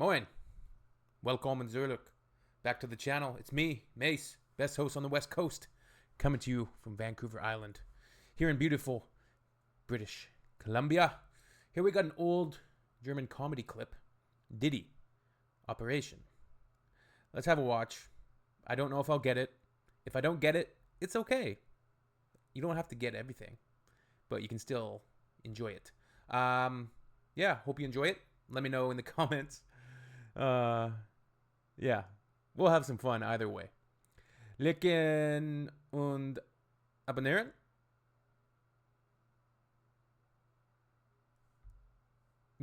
Moin. Welcome Zurluk. Back to the channel. It's me, Mace, best host on the West Coast, coming to you from Vancouver Island, here in beautiful British Columbia. Here we got an old German comedy clip, Didi, Operation. Let's have a watch. I don't know if I'll get it. If I don't get it, it's okay. You don't have to get everything, but you can still enjoy it. Yeah, hope you enjoy it. Let me know in the comments. Yeah, we'll have some fun either way. Liken und abonnieren.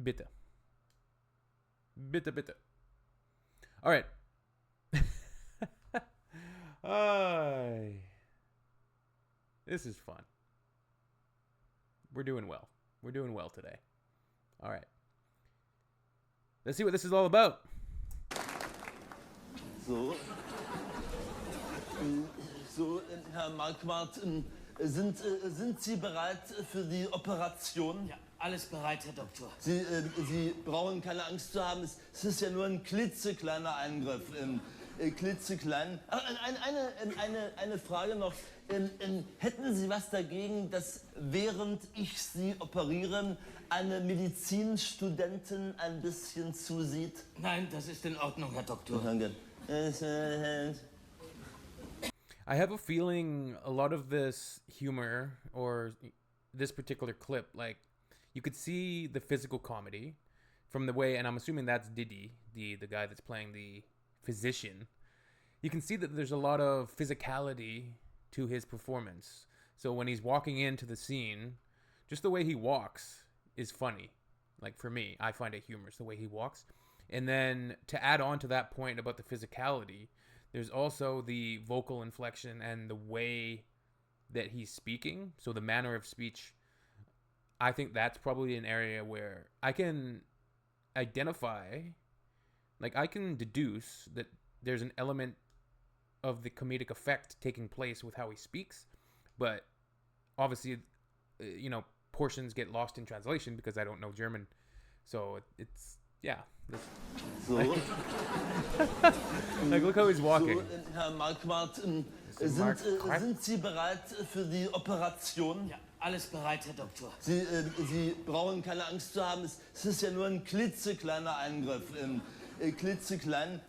Bitte. Bitte, bitte. All right. This is fun. We're doing well. We're doing well today. All right. Let's see what this is all about. So, Herr Marquardt, sind Sie bereit für die Operation? Ja, alles bereit, Herr Doktor. Sie brauchen keine Angst zu haben, es ist ja nur ein klitzekleiner Eingriff. Klitzeklein. Eine Frage noch. Hätten Sie was dagegen, dass während ich Sie operiere, eine Medizinstudentin ein bisschen zusieht? Nein, das ist in Ordnung, Herr Doktor. Danke. I have a feeling a lot of this humor or this particular clip, like you could see the physical comedy from the way, and I'm assuming that's Didi, the guy that's playing the physician. You can see that there's a lot of physicality to his performance. So when he's walking into the scene, just the way he walks is funny. Like for me, I find it humorous the way he walks. And then to add on to that point about the physicality, there's also the vocal inflection and the way that he's speaking. So the manner of speech, I think that's probably an area where I can identify, like I can deduce that there's an element of the comedic effect taking place with how he speaks. But obviously, portions get lost in translation because I don't know German. So it's, yeah. So. Like, look how he's walking. So, Herr Marquardt, sind Sie bereit für die Operation? Ja, alles bereit, Herr Doktor. Sie brauchen keine Angst zu haben, es ist ja nur ein klitzekleiner Eingriff. Klitzeklein.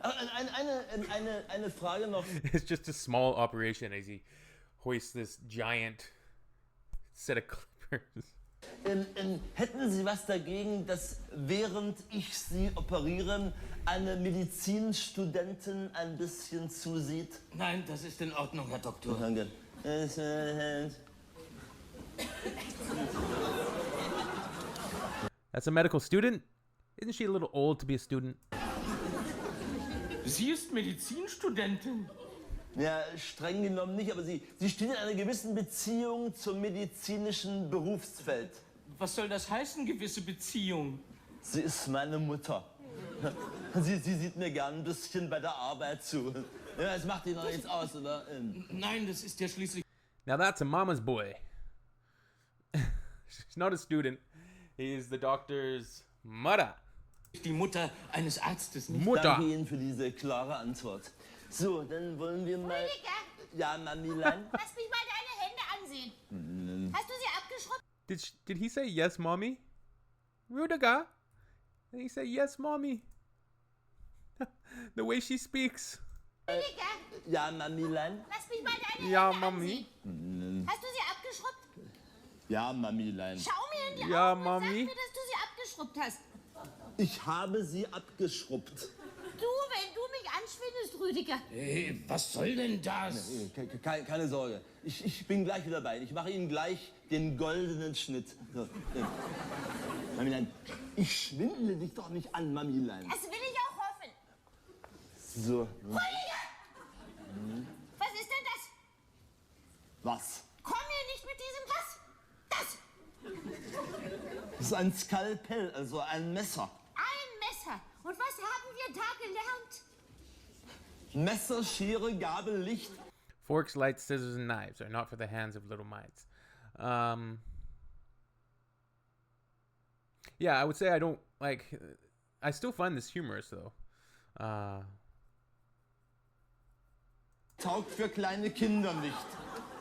Eine Frage noch. It's just a small operation as he hoists this giant set of clippers. Hätten Sie was dagegen, dass während ich Sie operiere, eine Medizinstudentin ein bisschen zusieht? Nein, das ist in Ordnung, Herr Doktor. Danke. That's a medical student? Isn't she a little old to be a student? Sie ist Medizinstudentin. Ja, streng genommen nicht, aber sie steht in einer gewissen Beziehung zum medizinischen Berufsfeld. Was soll das heißen, gewisse Beziehung? Sie ist meine Mutter. Sie sieht mir gern ein bisschen bei der Arbeit zu. Ja, das macht Ihnen doch nichts aus, oder? Nein, das ist ja schließlich... Now that's a mama's boy. She's not a student. He's the doctor's mother. Die Mutter eines Arztes. Mutter. Danke Ihnen für diese klare Antwort. So, dann wollen wir mal... Rüdiger! Ja, Mamilein? Lass mich mal deine Hände ansehen. Hast du sie abgeschrubbt? Did he say yes, mommy? Rudiger? Did he say yes, mommy? The way she speaks. Rüdiger! Ja, Mamilein? Lass mich mal deine Ja, Hände Mami. ansehen. Hast du sie abgeschrubbt? Ja, Mamilein. Schau mir in die Ja, Augen Mami. und sag mir, dass du sie abgeschrubbt hast. Ich habe sie abgeschrubbt. Du, wenn du mich anschwindest, Rüdiger. Hey, was soll denn das? Keine Sorge. Ich bin gleich wieder bei Ihnen. Ich mache Ihnen gleich den goldenen Schnitt. So. Mamilein, ich schwindele dich doch nicht an, Mamilein. Das will ich auch hoffen. So. Rüdiger! Was ist denn das? Was? Komm mir nicht mit diesem was. Das! Das ist ein Skalpell, also ein Messer. Ein Messer. Und was haben wir da gelernt? Messer, Schere, Gabel, Licht. Forks, lights, scissors, and knives are not for the hands of little mites. Yeah, I would say I don't like I still find this humorous though. Taugt für kleine Kinder nicht.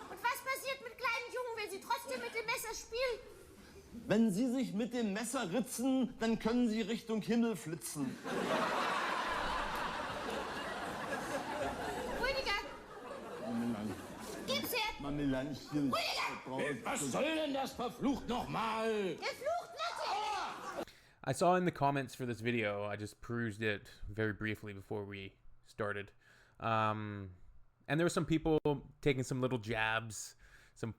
Und was passiert mit kleinen Jungen, wenn sie trotzdem mit dem Messer spielen? Wenn Sie sich mit dem Messer ritzen, dann können Sie Richtung Himmel flitzen. Rüdiger, Mamilein, gib's her. Mamileinchen. Was soll denn das verflucht nochmal? Der flucht natürlich. I saw in the comments for this video, I just perused it very briefly before we started. And there were some people taking some little jabs, some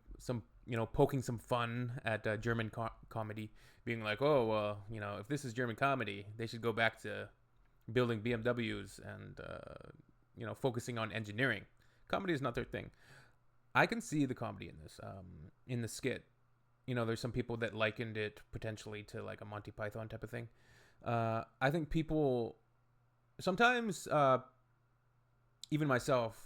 poking some fun at German comedy, being like, oh, well, if this is German comedy, they should go back to building BMWs and, focusing on engineering. Comedy is not their thing. I can see the comedy in this, in the skit. There's some people that likened it potentially to like a Monty Python type of thing. I think people sometimes, even myself,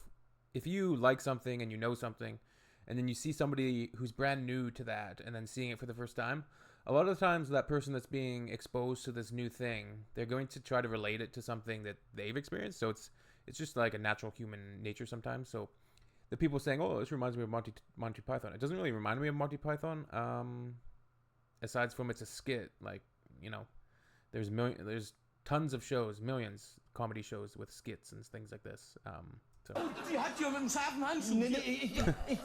if you like something and you know something, and then you see somebody who's brand new to that and then seeing it for the first time, a lot of the times that person that's being exposed to this new thing, they're going to try to relate it to something that they've experienced. So it's just like a natural human nature sometimes. So the people saying, oh, this reminds me of Monty Python. It doesn't really remind me of Monty Python. Aside from it's a skit, like, there's tons of shows, millions comedy shows with skits and things like this. Sie hat hier mit dem scharfen Handschuh. Nee,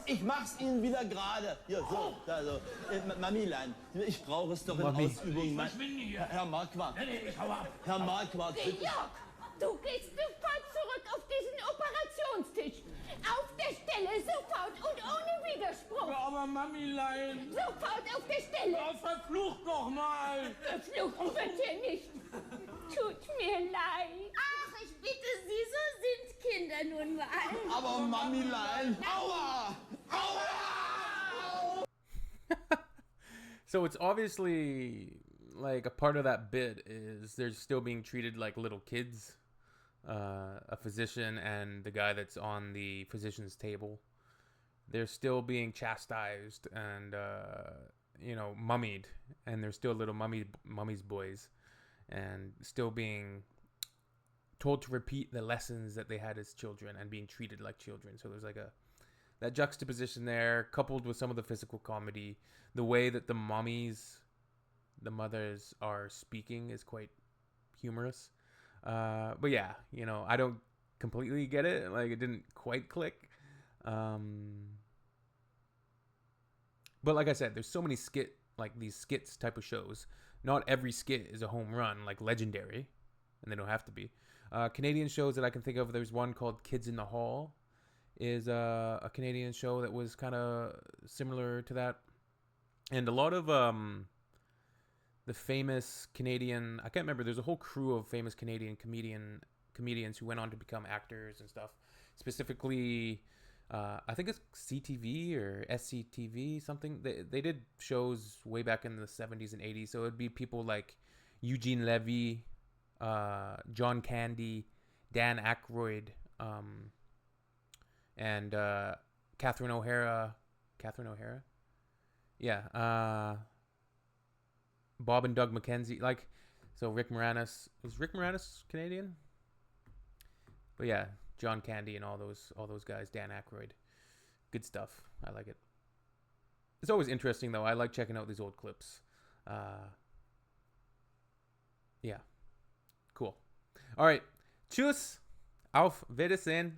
ich mach's Ihnen wieder gerade. Hier, so, da, so. Mamilein, ich brauche es doch in Ausübung. Verschwinde hier. Herr Marquardt. Nee, ich hau ab. Herr Marquardt, bitte. Jörg, du gehst sofort zurück auf diesen Operationstisch. Auf der Stelle, sofort und ohne Widerspruch. Aber Mamilein. Sofort auf der Stelle. Oh, verflucht nochmal. Verflucht wird hier nicht. Tut mir leid. Ach, ich bitte Sie, so sind Kinder nun mal. Aber Mamilein, aua! Aua! So it's obviously like a part of that bit is they're still being treated like little kids. A physician and the guy that's on the physician's table, they're still being chastised and mummied, and they're still little mummy's boys, and still being told to repeat the lessons that they had as children and being treated like children. So there's like that juxtaposition there, coupled with some of the physical comedy. The way that the mothers are speaking is quite humorous. But yeah, I don't completely get it. Like, it didn't quite click. But like I said, there's so many these skits type of shows. Not every skit is a home run, like Legendary, and they don't have to be. Canadian shows that I can think of, there's one called Kids in the Hall, is a Canadian show that was kind of similar to that. And a lot of the famous Canadian, I can't remember, there's a whole crew of famous Canadian comedians who went on to become actors and stuff. Specifically, I think it's CTV or SCTV, something. They did shows way back in the 70s and 80s. So it'd be people like Eugene Levy, John Candy, Dan Aykroyd, and Catherine O'Hara. Yeah. Bob and Doug McKenzie, so Rick Moranis, was Rick Moranis Canadian? But yeah, John Candy and all those guys, Dan Aykroyd, good stuff. I like it. It's always interesting though. I like checking out these old clips. Yeah, cool. All right, tschüss, auf Wiedersehen.